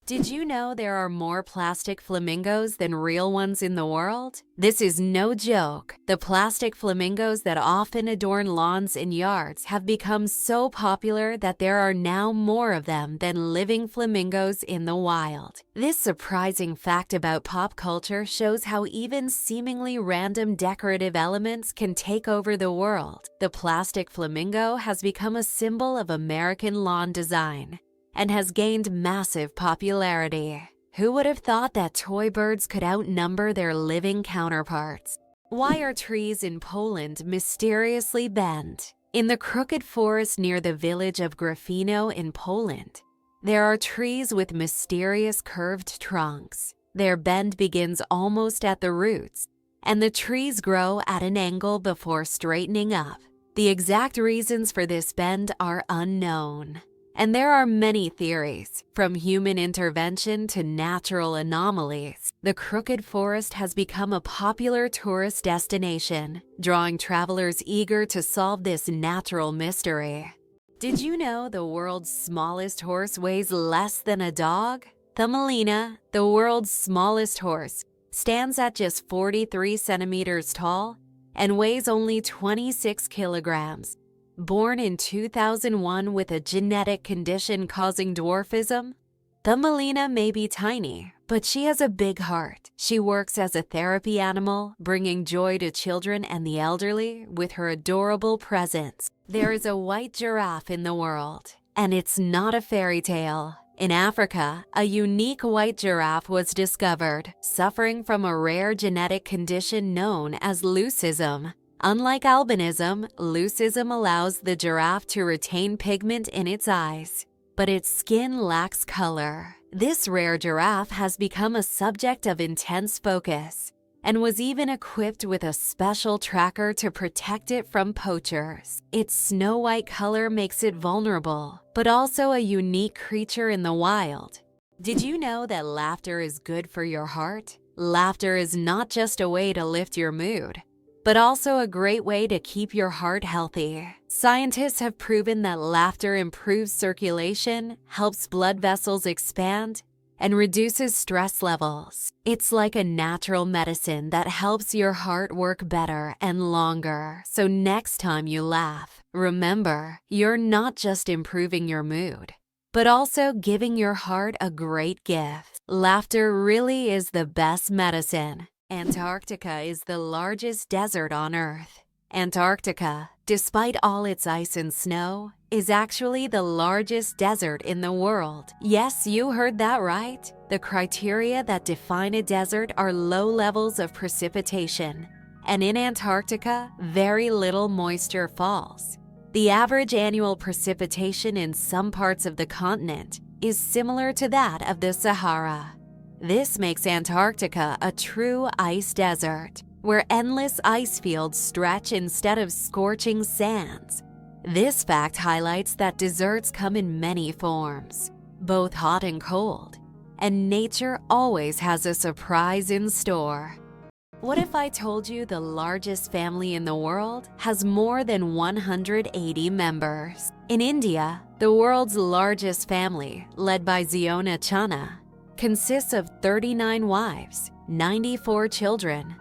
Did you know there are more plastic flamingos than real ones in the world? This is no joke. The plastic flamingos that often adorn lawns and yards have become so popular that there are now more of them than living flamingos in the wild. This surprising fact about pop culture shows how even seemingly random decorative elements can take over the world. The plastic flamingo has become a symbol of American lawn design and has gained massive popularity. Who would have thought that toy birds could outnumber their living counterparts? Why are trees in Poland mysteriously bent? In the crooked forest near the village of Grafino in Poland, there are trees with mysterious curved trunks. Their bend begins almost at the roots, and the trees grow at an angle before straightening up. The exact reasons for this bend are unknown. And there are many theories, from human intervention to natural anomalies. The crooked forest has become a popular tourist destination, drawing travelers eager to solve this natural mystery. Did you know the world's smallest horse weighs less than a dog? Thumbelina, the world's smallest horse, stands at just 43 centimeters tall and weighs only 26 kilograms. Born in 2001 with a genetic condition causing dwarfism, Thumbelina may be tiny, but she has a big heart. She works as a therapy animal, bringing joy to children and the elderly with her adorable presence. There is a white giraffe in the world, and it's not a fairy tale. In Africa, a unique white giraffe was discovered, suffering from a rare genetic condition known as leucism. Unlike albinism, leucism allows the giraffe to retain pigment in its eyes, but its skin lacks color. This rare giraffe has become a subject of intense focus and was even equipped with a special tracker to protect it from poachers. Its snow-white color makes it vulnerable, but also a unique creature in the wild. Did you know that laughter is good for your heart? Laughter is not just a way to lift your mood, but also a great way to keep your heart healthy. Scientists have proven that laughter improves circulation, helps blood vessels expand, and reduces stress levels. It's like a natural medicine that helps your heart work better and longer. So next time you laugh, remember, you're not just improving your mood, but also giving your heart a great gift. Laughter really is the best medicine. Antarctica is the largest desert on Earth. Antarctica, despite all its ice and snow, is actually the largest desert in the world. Yes, you heard that right. The criteria that define a desert are low levels of precipitation, and in Antarctica, very little moisture falls. The average annual precipitation in some parts of the continent is similar to that of the Sahara. This makes Antarctica a true ice desert, where endless ice fields stretch instead of scorching sands. This fact highlights that deserts come in many forms, both hot and cold, and nature always has a surprise in store. What if I told you the largest family in the world has more than 180 members? In India, the world's largest family, led by Ziona Chana, consists of 39 wives, 94 children,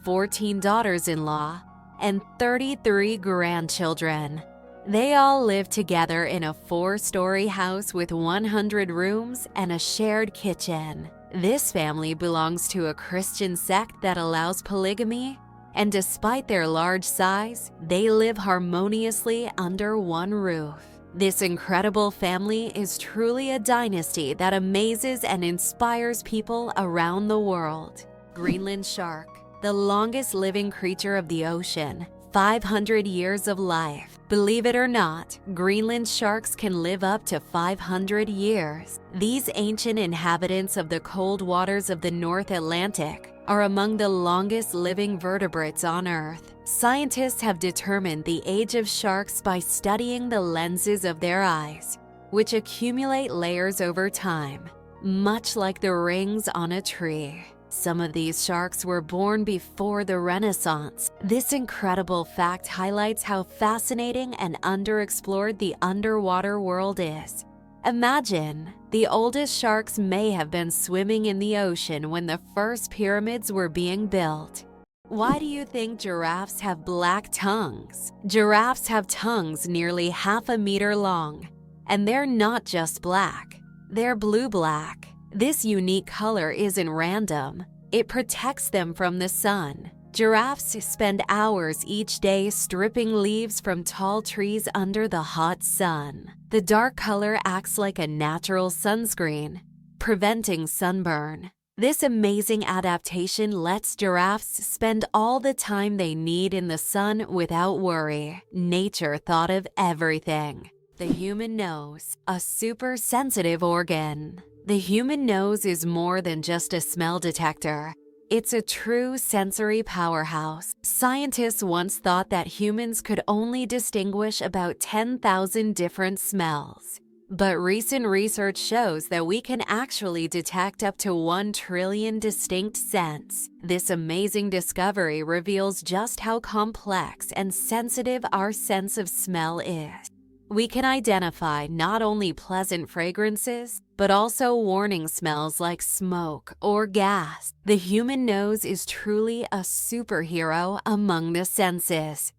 14 daughters-in-law, and 33 grandchildren. They all live together in a 4-story house with 100 rooms and a shared kitchen. This family belongs to a Christian sect that allows polygamy, and despite their large size, they live harmoniously under one roof. This incredible family is truly a dynasty that amazes and inspires people around the world. Greenland shark, the longest living creature of the ocean, 500 years of life. Believe it or not, Greenland sharks can live up to 500 years. These ancient inhabitants of the cold waters of the North Atlantic are among the longest living vertebrates on Earth. Scientists have determined the age of sharks by studying the lenses of their eyes, which accumulate layers over time, much like the rings on a tree. Some of these sharks were born before the Renaissance. This incredible fact highlights how fascinating and underexplored the underwater world is. Imagine The oldest sharks may have been swimming in the ocean when the first pyramids were being built. Why do you think giraffes have black tongues? Giraffes have tongues nearly half a meter long, and they're not just black. They're blue-black. This unique color isn't random. It protects them from the sun. Giraffes spend hours each day stripping leaves from tall trees under the hot sun. The dark color acts like a natural sunscreen, preventing sunburn. This amazing adaptation lets giraffes spend all the time they need in the sun without worry. Nature thought of everything. The human nose, a super sensitive organ. The human nose is more than just a smell detector. It's a true sensory powerhouse. Scientists once thought that humans could only distinguish about 10,000 different smells. But recent research shows that we can actually detect up to 1 trillion distinct scents. This amazing discovery reveals just how complex and sensitive our sense of smell is. We can identify not only pleasant fragrances, but also warning smells like smoke or gas. The human nose is truly a superhero among the senses.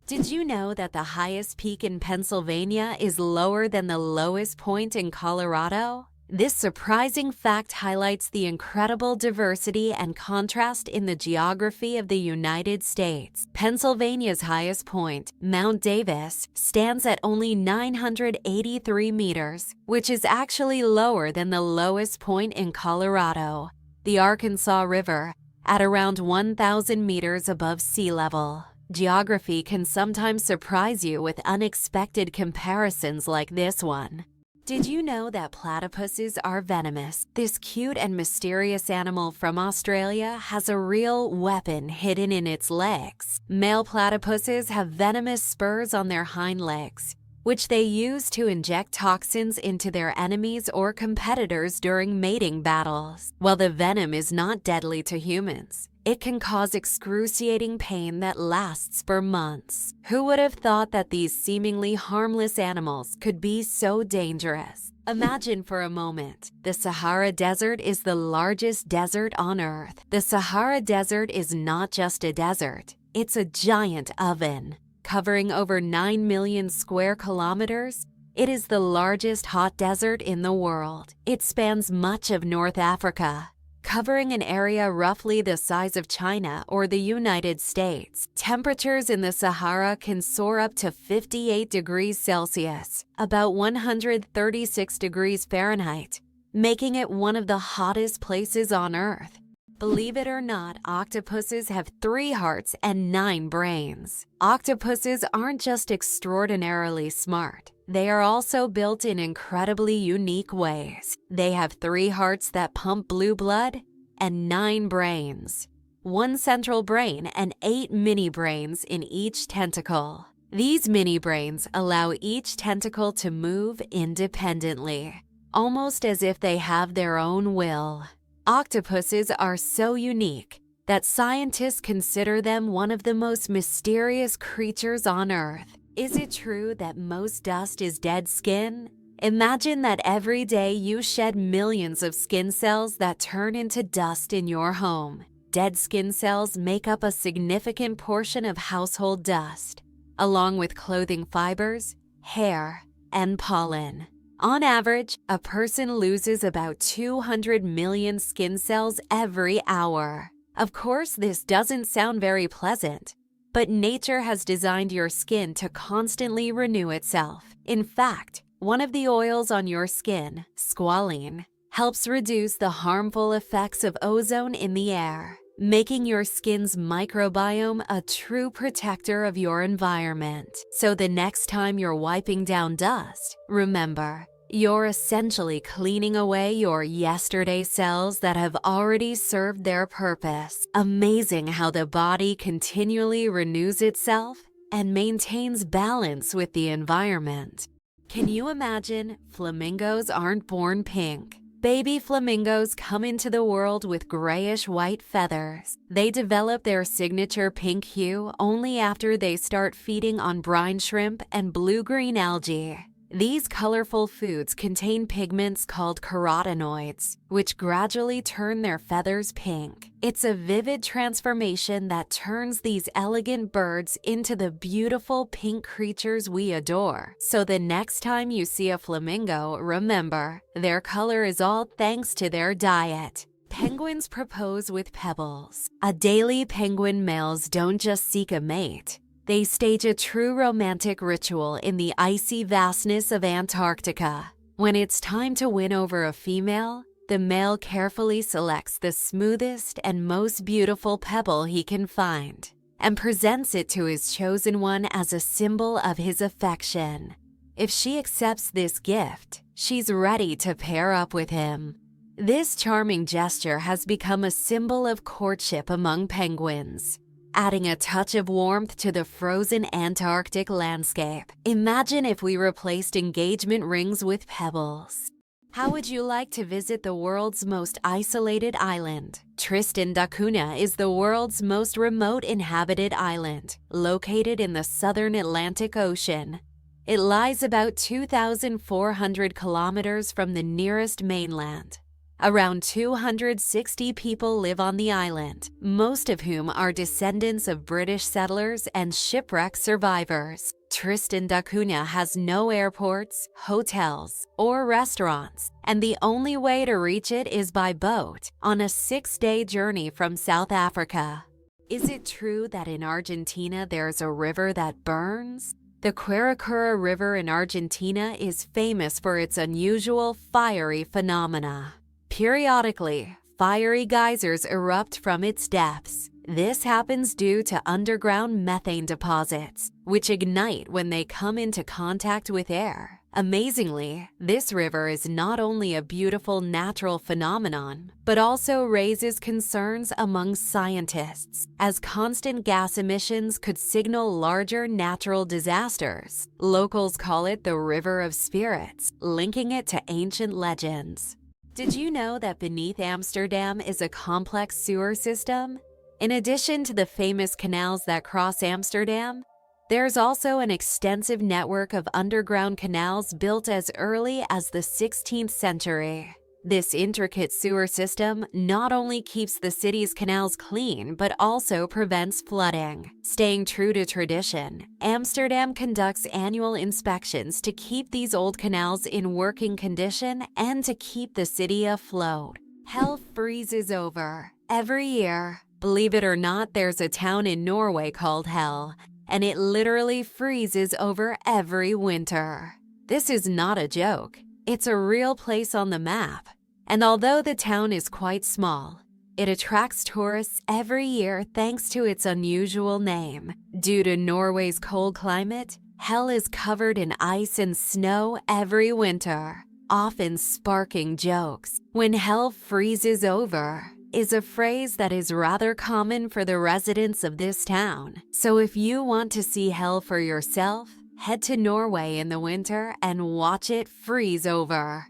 Did you know that the highest peak in Pennsylvania is lower than the lowest point in Colorado? This surprising fact highlights the incredible diversity and contrast in the geography of the United States. Pennsylvania's highest point, Mount Davis, stands at only 983 meters, which is actually lower than the lowest point in Colorado. The Arkansas River, at around 1,000 meters above sea level. Geography can sometimes surprise you with unexpected comparisons like this one. Did you know that platypuses are venomous? This cute and mysterious animal from Australia has a real weapon hidden in its legs. Male platypuses have venomous spurs on their hind legs, which they use to inject toxins into their enemies or competitors during mating battles. While the venom is not deadly to humans, it can cause excruciating pain that lasts for months. Who would have thought that these seemingly harmless animals could be so dangerous? Imagine for a moment, the Sahara Desert is the largest desert on Earth. The Sahara Desert is not just a desert, it's a giant oven. Covering over 9 million square kilometers, it is the largest hot desert in the world. It spans much of North Africa, covering an area roughly the size of China or the United States. Temperatures in the Sahara can soar up to 58 degrees Celsius, about 136 degrees Fahrenheit, making it one of the hottest places on Earth. Believe it or not, octopuses have 3 hearts and 9 brains. Octopuses aren't just extraordinarily smart. They are also built in incredibly unique ways. They have 3 hearts that pump blue blood and 9 brains. 1 central brain and 8 mini brains in each tentacle. These mini brains allow each tentacle to move independently, almost as if they have their own will. Octopuses are so unique that scientists consider them one of the most mysterious creatures on Earth. Is it true that most dust is dead skin? Imagine that every day you shed millions of skin cells that turn into dust in your home. Dead skin cells make up a significant portion of household dust, along with clothing fibers, hair, and pollen. On average, a person loses about 200 million skin cells every hour. Of course, this doesn't sound very pleasant, but nature has designed your skin to constantly renew itself. In fact, one of the oils on your skin, squalene, helps reduce the harmful effects of ozone in the air, making your skin's microbiome a true protector of your environment. So the next time you're wiping down dust, remember, you're essentially cleaning away your yesterday cells that have already served their purpose. Amazing how the body continually renews itself and maintains balance with the environment. Can you imagine? Flamingos aren't born pink. Baby flamingos come into the world with grayish-white feathers. They develop their signature pink hue only after they start feeding on brine shrimp and blue-green algae. These colorful foods contain pigments called carotenoids, which gradually turn their feathers pink. It's a vivid transformation that turns these elegant birds into the beautiful pink creatures we adore. So the next time you see a flamingo, remember, their color is all thanks to their diet. Penguins propose with pebbles. Adelie penguin males don't just seek a mate. They stage a true romantic ritual in the icy vastness of Antarctica. When it's time to win over a female, the male carefully selects the smoothest and most beautiful pebble he can find and presents it to his chosen one as a symbol of his affection. If she accepts this gift, she's ready to pair up with him. This charming gesture has become a symbol of courtship among penguins, adding a touch of warmth to the frozen Antarctic landscape. Imagine if we replaced engagement rings with pebbles. How would you like to visit the world's most isolated island? Tristan da Cunha is the world's most remote inhabited island, located in the southern Atlantic Ocean. It lies about 2,400 kilometers from the nearest mainland. Around 260 people live on the island, most of whom are descendants of British settlers and shipwreck survivors. Tristan da Cunha has no airports, hotels, or restaurants, and the only way to reach it is by boat on a 6-day journey from South Africa. Is it true that in Argentina there's a river that burns? The Giraffe River in Argentina is famous for its unusual fiery phenomena. Periodically, fiery geysers erupt from its depths. This happens due to underground methane deposits, which ignite when they come into contact with air. Amazingly, this river is not only a beautiful natural phenomenon, but also raises concerns among scientists, as constant gas emissions could signal larger natural disasters. Locals call it the River of Spirits, linking it to ancient legends. Did you know that beneath Amsterdam is a complex sewer system? In addition to the famous canals that cross Amsterdam, there's also an extensive network of underground canals built as early as the 16th century. This intricate sewer system not only keeps the city's canals clean, but also prevents flooding. Staying true to tradition, Amsterdam conducts annual inspections to keep these old canals in working condition and to keep the city afloat. Hell freezes over every year. Believe it or not, there's a town in Norway called Hell, and it literally freezes over every winter. This is not a joke. It's a real place on the map. And although the town is quite small, it attracts tourists every year thanks to its unusual name. Due to Norway's cold climate, Hell is covered in ice and snow every winter, often sparking jokes. When Hell freezes over is a phrase that is rather common for the residents of this town. So if you want to see Hell for yourself, head to Norway in the winter and watch it freeze over.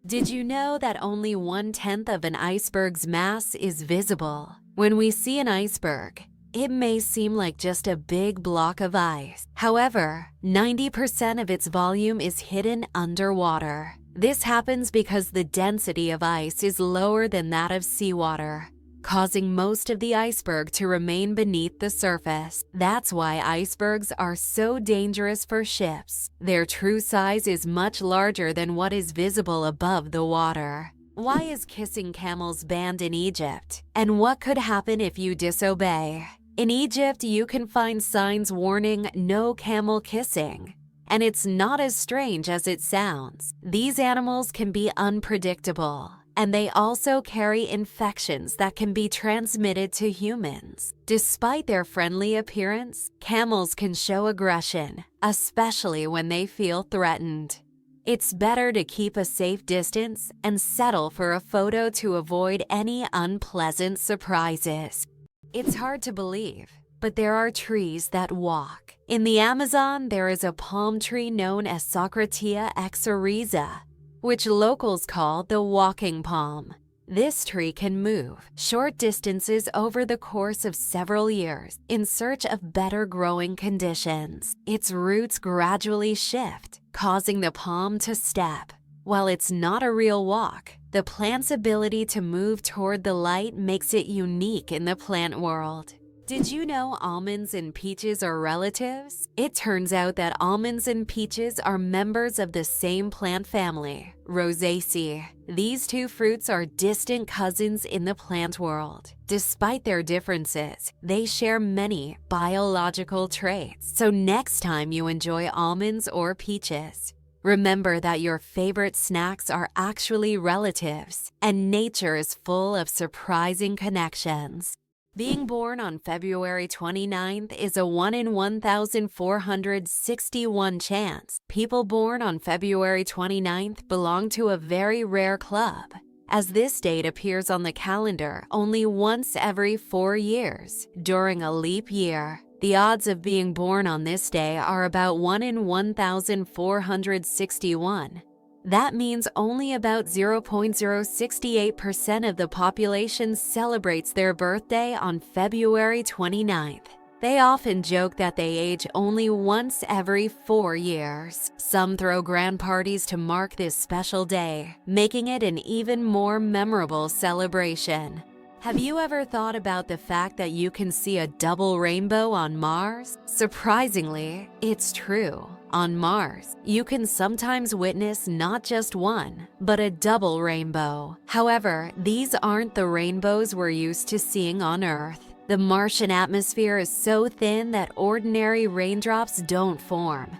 Did you know that only 1/10 of an iceberg's mass is visible? When we see an iceberg, it may seem like just a big block of ice. However, 90% of its volume is hidden underwater. This happens because the density of ice is lower than that of seawater, causing most of the iceberg to remain beneath the surface. That's why icebergs are so dangerous for ships. Their true size is much larger than what is visible above the water. Why is kissing camels banned in Egypt? And what could happen if you disobey? In Egypt, you can find signs warning no camel kissing. And it's not as strange as it sounds. These animals can be unpredictable, and they also carry infections that can be transmitted to humans. Despite their friendly appearance, camels can show aggression, especially when they feel threatened. It's better to keep a safe distance and settle for a photo to avoid any unpleasant surprises. It's hard to believe, but there are trees that walk. In the Amazon, there is a palm tree known as Socratia exoriza, which locals call the walking palm. This tree can move short distances over the course of several years in search of better growing conditions. Its roots gradually shift, causing the palm to step. While it's not a real walk, the plant's ability to move toward the light makes it unique in the plant world. Did you know almonds and peaches are relatives? It turns out that almonds and peaches are members of the same plant family, Rosaceae. These two fruits are distant cousins in the plant world. Despite their differences, they share many biological traits. So next time you enjoy almonds or peaches, remember that your favorite snacks are actually relatives, and nature is full of surprising connections. Being born on February 29th is a 1 in 1,461 chance. People born on February 29th belong to a very rare club, as this date appears on the calendar only once every 4 years, during a leap year. The odds of being born on this day are about 1 in 1,461. That means only about 0.068% of the population celebrates their birthday on February 29th. They often joke that they age only once every 4 years. Some throw grand parties to mark this special day, making it an even more memorable celebration. Have you ever thought about the fact that you can see a double rainbow on Mars? Surprisingly, it's true. On Mars, you can sometimes witness not just one, but a double rainbow. However, these aren't the rainbows we're used to seeing on Earth. The Martian atmosphere is so thin that ordinary raindrops don't form.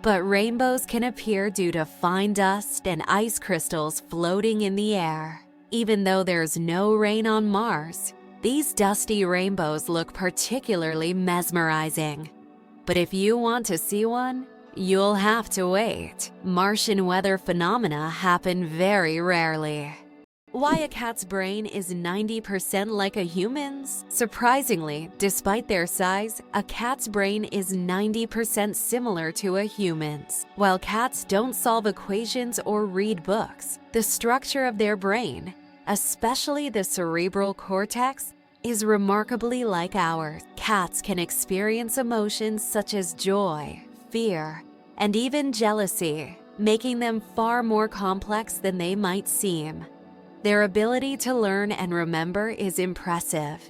But rainbows can appear due to fine dust and ice crystals floating in the air. Even though there's no rain on Mars, these dusty rainbows look particularly mesmerizing. But if you want to see one, you'll have to wait. Martian weather phenomena happen very rarely. Why a cat's brain is 90% like a human's? Surprisingly, despite their size, a cat's brain is 90% similar to a human's. While cats don't solve equations or read books, the structure of their brain, especially the cerebral cortex, is remarkably like ours. Cats can experience emotions such as joy, fear, and even jealousy, making them far more complex than they might seem. Their ability to learn and remember is impressive.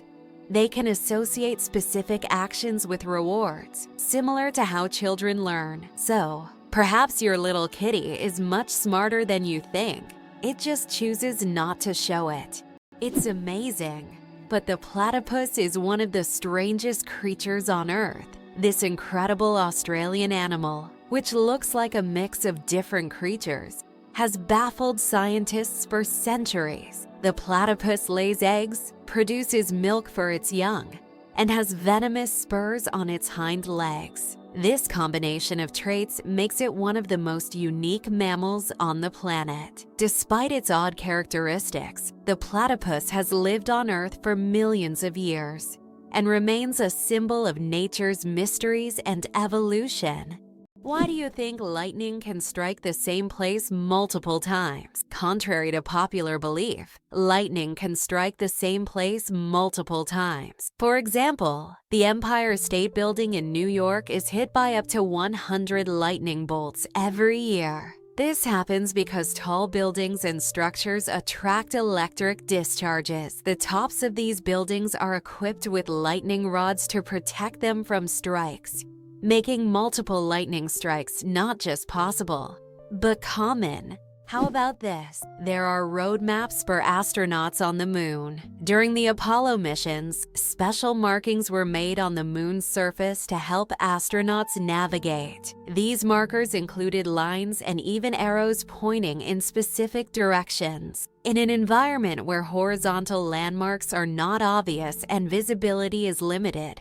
They can associate specific actions with rewards, similar to how children learn. So, perhaps your little kitty is much smarter than you think. It just chooses not to show it. It's amazing. But the platypus is one of the strangest creatures on Earth. This incredible Australian animal, which looks like a mix of different creatures, has baffled scientists for centuries. The platypus lays eggs, produces milk for its young, and has venomous spurs on its hind legs. This combination of traits makes it one of the most unique mammals on the planet. Despite its odd characteristics, the platypus has lived on Earth for millions of years and remains a symbol of nature's mysteries and evolution. Why do you think lightning can strike the same place multiple times? Contrary to popular belief, lightning can strike the same place multiple times. For example, the Empire State Building in New York is hit by up to 100 lightning bolts every year. This happens because tall buildings and structures attract electric discharges. The tops of these buildings are equipped with lightning rods to protect them from strikes, making multiple lightning strikes not just possible, but common. How about this? There are road maps for astronauts on the moon. During the Apollo missions, special markings were made on the moon's surface to help astronauts navigate. These markers included lines and even arrows pointing in specific directions. In an environment where horizontal landmarks are not obvious and visibility is limited,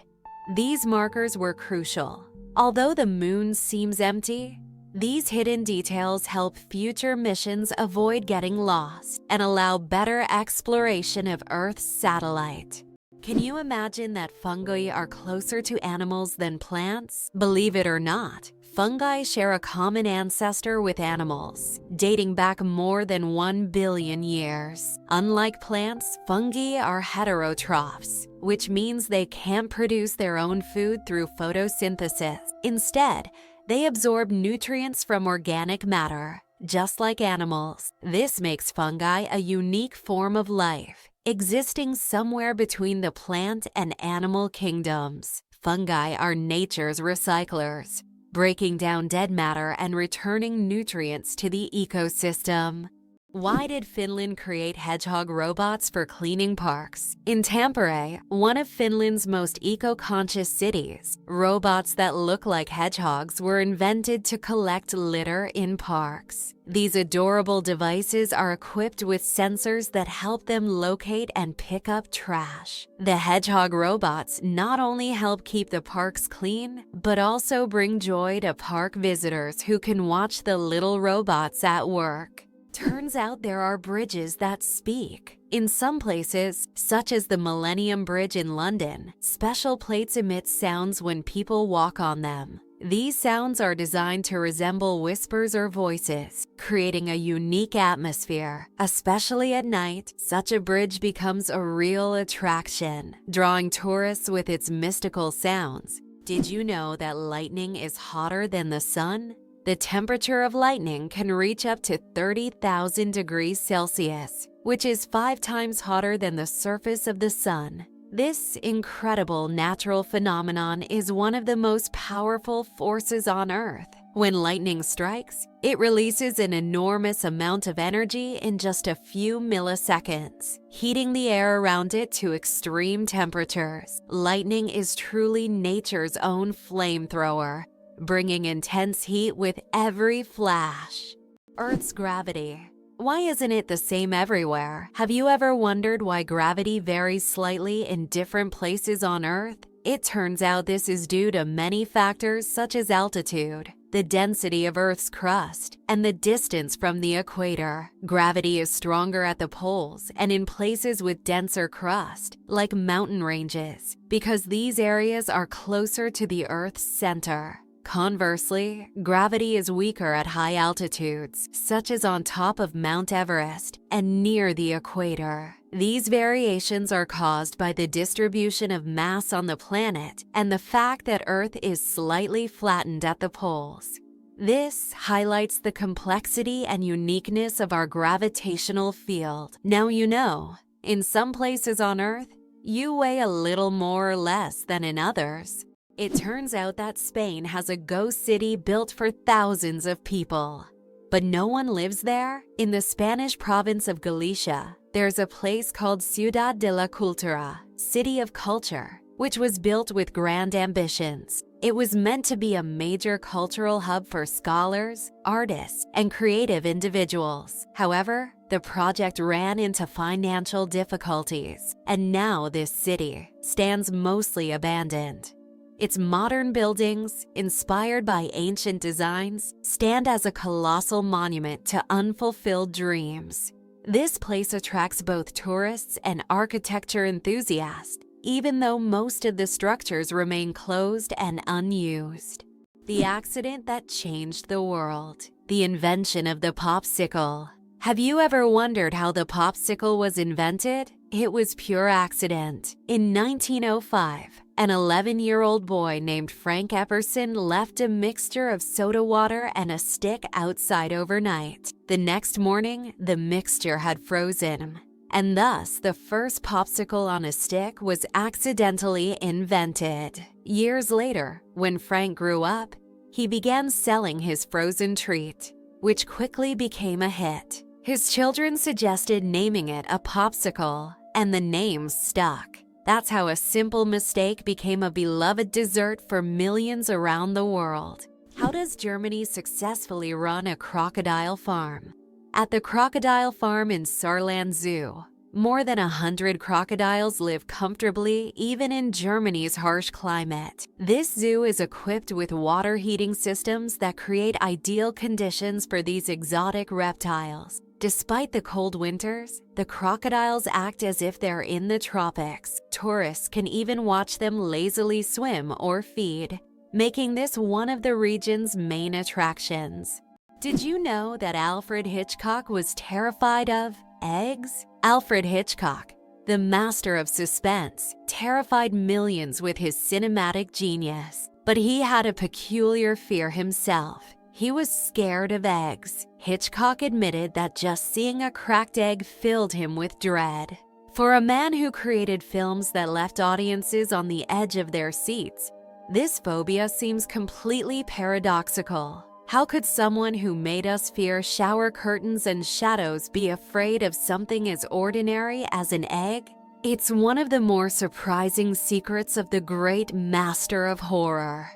these markers were crucial. Although the moon seems empty, these hidden details help future missions avoid getting lost and allow better exploration of Earth's satellite. Can you imagine that fungi are closer to animals than plants? Believe it or not, Fungi share a common ancestor with animals, dating back more than 1 billion years. Unlike plants, fungi are heterotrophs, which means they can't produce their own food through photosynthesis. Instead, they absorb nutrients from organic matter, just like animals. This makes fungi a unique form of life, existing somewhere between the plant and animal kingdoms. Fungi are nature's recyclers, breaking down dead matter and returning nutrients to the ecosystem. Why did Finland create hedgehog robots for cleaning parks? In Tampere, one of Finland's most eco-conscious cities, robots that look like hedgehogs were invented to collect litter in parks. These adorable devices are equipped with sensors that help them locate and pick up trash. The hedgehog robots not only help keep the parks clean, but also bring joy to park visitors who can watch the little robots at work. Turns out there are bridges that speak. In some places, such as the Millennium Bridge in London, special plates emit sounds when people walk on them. These sounds are designed to resemble whispers or voices, creating a unique atmosphere. Especially at night, such a bridge becomes a real attraction, drawing tourists with its mystical sounds. Did you know that lightning is hotter than the sun? The temperature of lightning can reach up to 30,000 degrees Celsius, which is 5 times hotter than the surface of the sun. This incredible natural phenomenon is one of the most powerful forces on Earth. When lightning strikes, it releases an enormous amount of energy in just a few milliseconds, heating the air around it to extreme temperatures. Lightning is truly nature's own flamethrower, bringing intense heat with every flash. Earth's gravity. Why isn't it the same everywhere? Have you ever wondered why gravity varies slightly in different places on Earth? It turns out this is due to many factors such as altitude, the density of Earth's crust, and the distance from the equator. Gravity is stronger at the poles and in places with denser crust, like mountain ranges, because these areas are closer to the Earth's center. Conversely, gravity is weaker at high altitudes, such as on top of Mount Everest and near the equator. These variations are caused by the distribution of mass on the planet and the fact that Earth is slightly flattened at the poles. This highlights the complexity and uniqueness of our gravitational field. Now you know, in some places on Earth, you weigh a little more or less than in others. It turns out that Spain has a ghost city built for thousands of people. But no one lives there? In the Spanish province of Galicia, there's a place called Ciudad de la Cultura, City of Culture, which was built with grand ambitions. It was meant to be a major cultural hub for scholars, artists, and creative individuals. However, the project ran into financial difficulties, and now this city stands mostly abandoned. Its modern buildings, inspired by ancient designs, stand as a colossal monument to unfulfilled dreams. This place attracts both tourists and architecture enthusiasts, even though most of the structures remain closed and unused. The accident that changed the world. The invention of the popsicle. Have you ever wondered how the popsicle was invented? It was pure accident. In 1905, an 11-year-old boy named Frank Epperson left a mixture of soda water and a stick outside overnight. The next morning, the mixture had frozen, and thus the first popsicle on a stick was accidentally invented. Years later, when Frank grew up, he began selling his frozen treat, which quickly became a hit. His children suggested naming it a popsicle, and the name stuck. That's how a simple mistake became a beloved dessert for millions around the world. How does Germany successfully run a crocodile farm? At the crocodile farm in Saarland Zoo, more than 100 crocodiles live comfortably even in Germany's harsh climate. This zoo is equipped with water heating systems that create ideal conditions for these exotic reptiles. Despite the cold winters, the crocodiles act as if they're in the tropics. Tourists can even watch them lazily swim or feed. making this one of the region's main attractions. Did you know that Alfred Hitchcock was terrified of eggs? Alfred Hitchcock, the master of suspense, terrified millions with his cinematic genius. But he had a peculiar fear himself. He was scared of eggs. Hitchcock admitted that just seeing a cracked egg filled him with dread. For a man who created films that left audiences on the edge of their seats, this phobia seems completely paradoxical. How could someone who made us fear shower curtains and shadows be afraid of something as ordinary as an egg? It's one of the more surprising secrets of the great master of horror.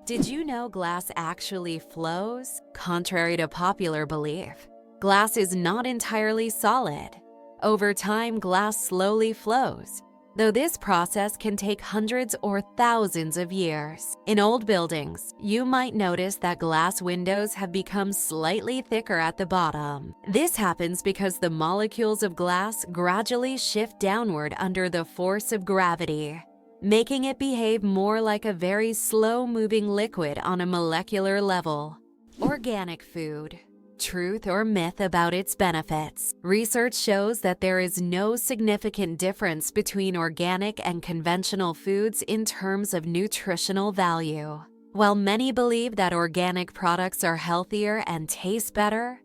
Did you know glass actually flows? Contrary to popular belief, glass is not entirely solid. Over time, glass slowly flows, though this process can take hundreds or thousands of years. In old buildings, you might notice that glass windows have become slightly thicker at the bottom. This happens because the molecules of glass gradually shift downward under the force of gravity, making it behave more like a very slow-moving liquid on a molecular level. Organic food. Truth or myth about its benefits? Research shows that there is no significant difference between organic and conventional foods in terms of nutritional value. While many believe that organic products are healthier and taste better,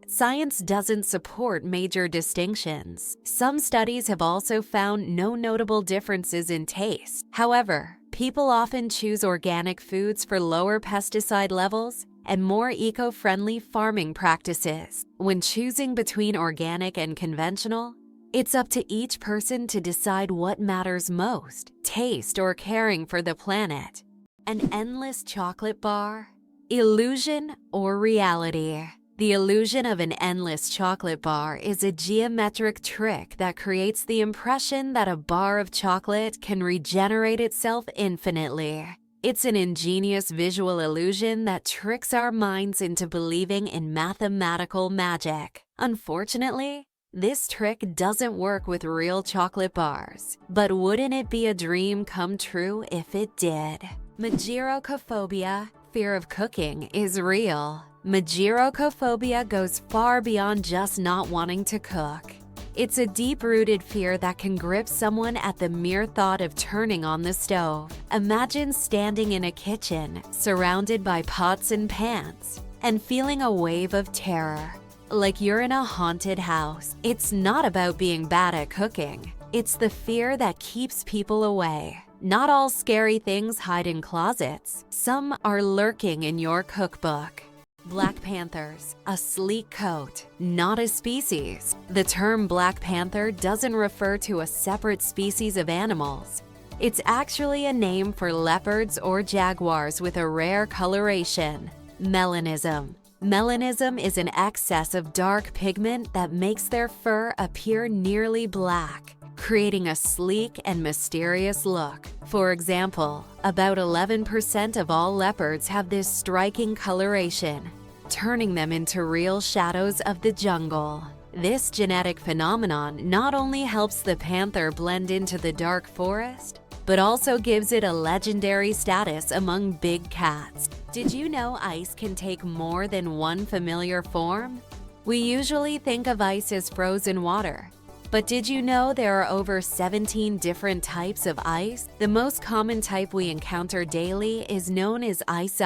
science doesn't support major distinctions. Some studies have also found no notable differences in taste. However, people often choose organic foods for lower pesticide levels and more eco-friendly farming practices. When choosing between organic and conventional, it's up to each person to decide what matters most, taste or caring for the planet. An endless chocolate bar? Illusion or reality? The illusion of an endless chocolate bar is a geometric trick that creates the impression that a bar of chocolate can regenerate itself infinitely. It's an ingenious visual illusion that tricks our minds into believing in mathematical magic. Unfortunately, this trick doesn't work with real chocolate bars. But wouldn't it be a dream come true if it did? Mageirocophobia, fear of cooking, is real. Mageirocophobia goes far beyond just not wanting to cook. It's a deep-rooted fear that can grip someone at the mere thought of turning on the stove. Imagine standing in a kitchen, surrounded by pots and pans, and feeling a wave of terror, like you're in a haunted house. It's not about being bad at cooking. It's the fear that keeps people away. Not all scary things hide in closets. Some are lurking in your cookbook. Black panthers, a sleek coat, not a species. The term Black Panther doesn't refer to a separate species of animals. It's actually a name for leopards or jaguars with a rare coloration. Melanism. Melanism is an excess of dark pigment that makes their fur appear nearly black, creating a sleek and mysterious look. For example, about 11% of all leopards have this striking coloration, turning them into real shadows of the jungle. This genetic phenomenon not only helps the panther blend into the dark forest, but also gives it a legendary status among big cats. Did you know ice can take more than one familiar form? We usually think of ice as frozen water, but did you know there are over 17 different types of ice? The most common type we encounter daily is known as ice.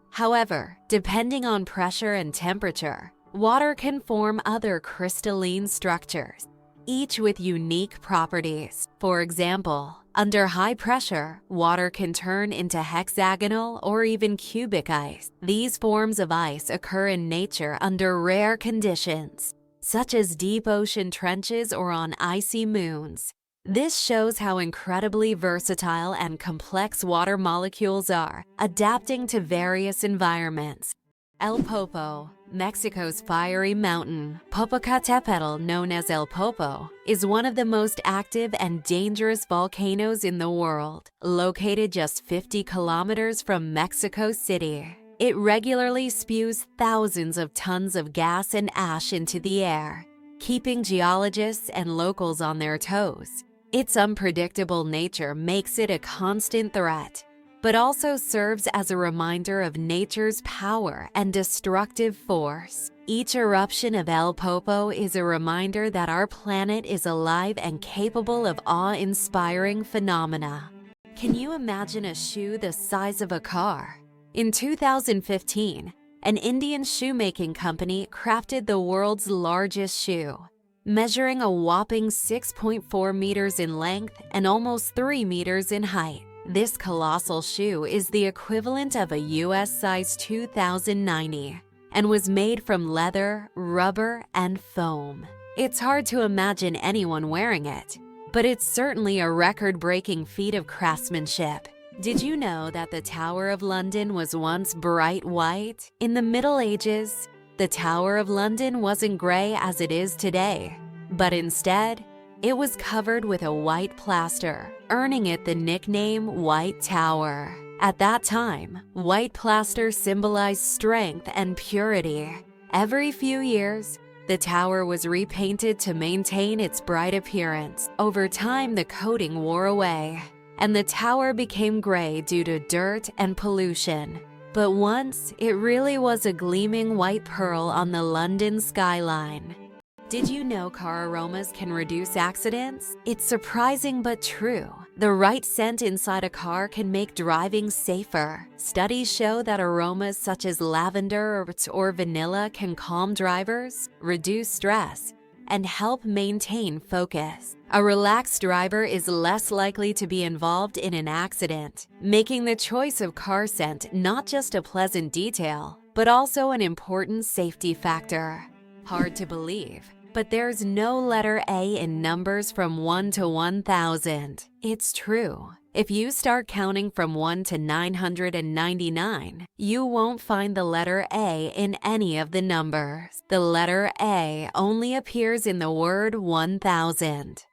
However, depending on pressure and temperature, water can form other crystalline structures, each with unique properties. For example, under high pressure, water can turn into hexagonal or even cubic ice. These forms of ice occur in nature under rare conditions, such as deep ocean trenches or on icy moons. This shows how incredibly versatile and complex water molecules are, adapting to various environments. El Popo, Mexico's fiery mountain, Popocatépetl, known as El Popo, is one of the most active and dangerous volcanoes in the world. Located just 50 kilometers from Mexico City, it regularly spews thousands of tons of gas and ash into the air, keeping geologists and locals on their toes. Its unpredictable nature makes it a constant threat, but also serves as a reminder of nature's power and destructive force. Each eruption of El Popo is a reminder that our planet is alive and capable of awe-inspiring phenomena. Can you imagine a shoe the size of a car? In 2015, an Indian shoemaking company crafted the world's largest shoe, measuring a whopping 6.4 meters in length and almost 3 meters in height. This colossal shoe is the equivalent of a US size 2090 and was made from leather, rubber, and foam. It's hard to imagine anyone wearing it, but it's certainly a record-breaking feat of craftsmanship. Did you know that the Tower of London was once bright white? In the Middle Ages, the Tower of London wasn't gray as it is today, but instead, it was covered with a white plaster, earning it the nickname White Tower. At that time, white plaster symbolized strength and purity. Every few years, the tower was repainted to maintain its bright appearance. Over time, the coating wore away, and the tower became gray due to dirt and pollution. But once, it really was a gleaming white pearl on the London skyline. Did you know car aromas can reduce accidents? It's surprising but true. The right scent inside a car can make driving safer. Studies show that aromas such as lavender or vanilla can calm drivers, reduce stress, and help maintain focus. A relaxed driver is less likely to be involved in an accident, making the choice of car scent not just a pleasant detail, but also an important safety factor. Hard to believe, but there's no letter A in numbers from 1 to 1,000. It's true. If you start counting from 1 to 999, you won't find the letter A in any of the numbers. The letter A only appears in the word 1,000.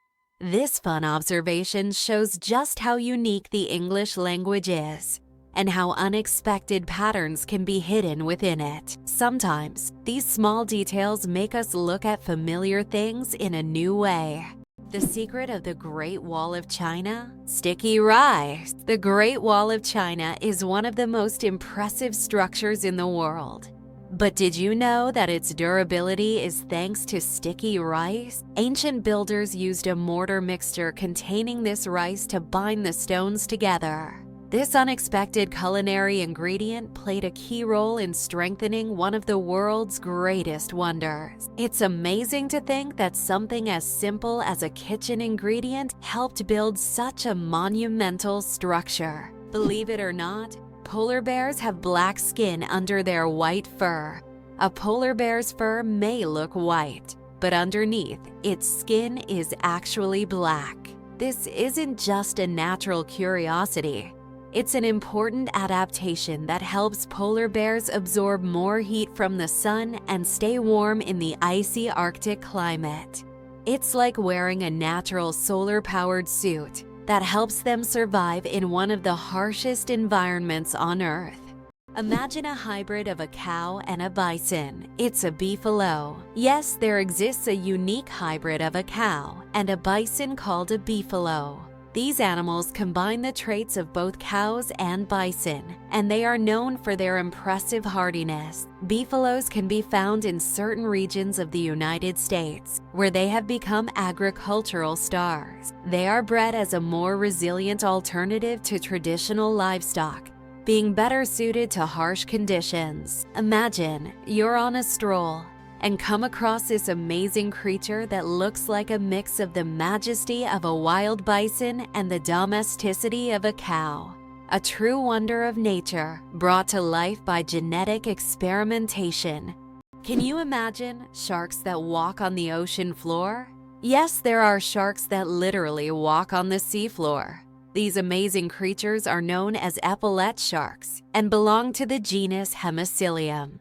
This fun observation shows just how unique the English language is, and how unexpected patterns can be hidden within it. Sometimes, these small details make us look at familiar things in a new way. The secret of the Great Wall of China? Sticky rice. The Great Wall of China is one of the most impressive structures in the world. But did you know that its durability is thanks to sticky rice? Ancient builders used a mortar mixture containing this rice to bind the stones together. This unexpected culinary ingredient played a key role in strengthening one of the world's greatest wonders. It's amazing to think that something as simple as a kitchen ingredient helped build such a monumental structure. Believe it or not, polar bears have black skin under their white fur. A polar bear's fur may look white, but underneath, its skin is actually black. This isn't just a natural curiosity. It's an important adaptation that helps polar bears absorb more heat from the sun and stay warm in the icy Arctic climate. It's like wearing a natural solar-powered suit that helps them survive in one of the harshest environments on Earth. Imagine a hybrid of a cow and a bison. It's a beefalo. Yes, there exists a unique hybrid of a cow and a bison called a beefalo. These animals combine the traits of both cows and bison, and they are known for their impressive hardiness. Beefalos can be found in certain regions of the United States, where they have become agricultural stars. They are bred as a more resilient alternative to traditional livestock, being better suited to harsh conditions. Imagine you're on a stroll and come across this amazing creature that looks like a mix of the majesty of a wild bison and the domesticity of a cow. A true wonder of nature, brought to life by genetic experimentation. Can you imagine sharks that walk on the ocean floor? Yes, there are sharks that literally walk on the seafloor. These amazing creatures are known as epaulette sharks and belong to the genus Hemicillium.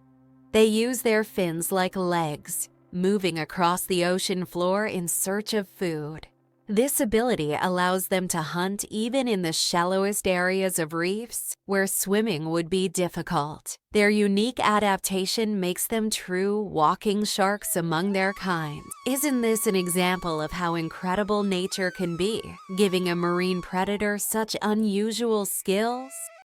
They use their fins like legs, moving across the ocean floor in search of food. This ability allows them to hunt even in the shallowest areas of reefs, where swimming would be difficult. Their unique adaptation makes them true walking sharks among their kind. Isn't this an example of how incredible nature can be, giving a marine predator such unusual skills?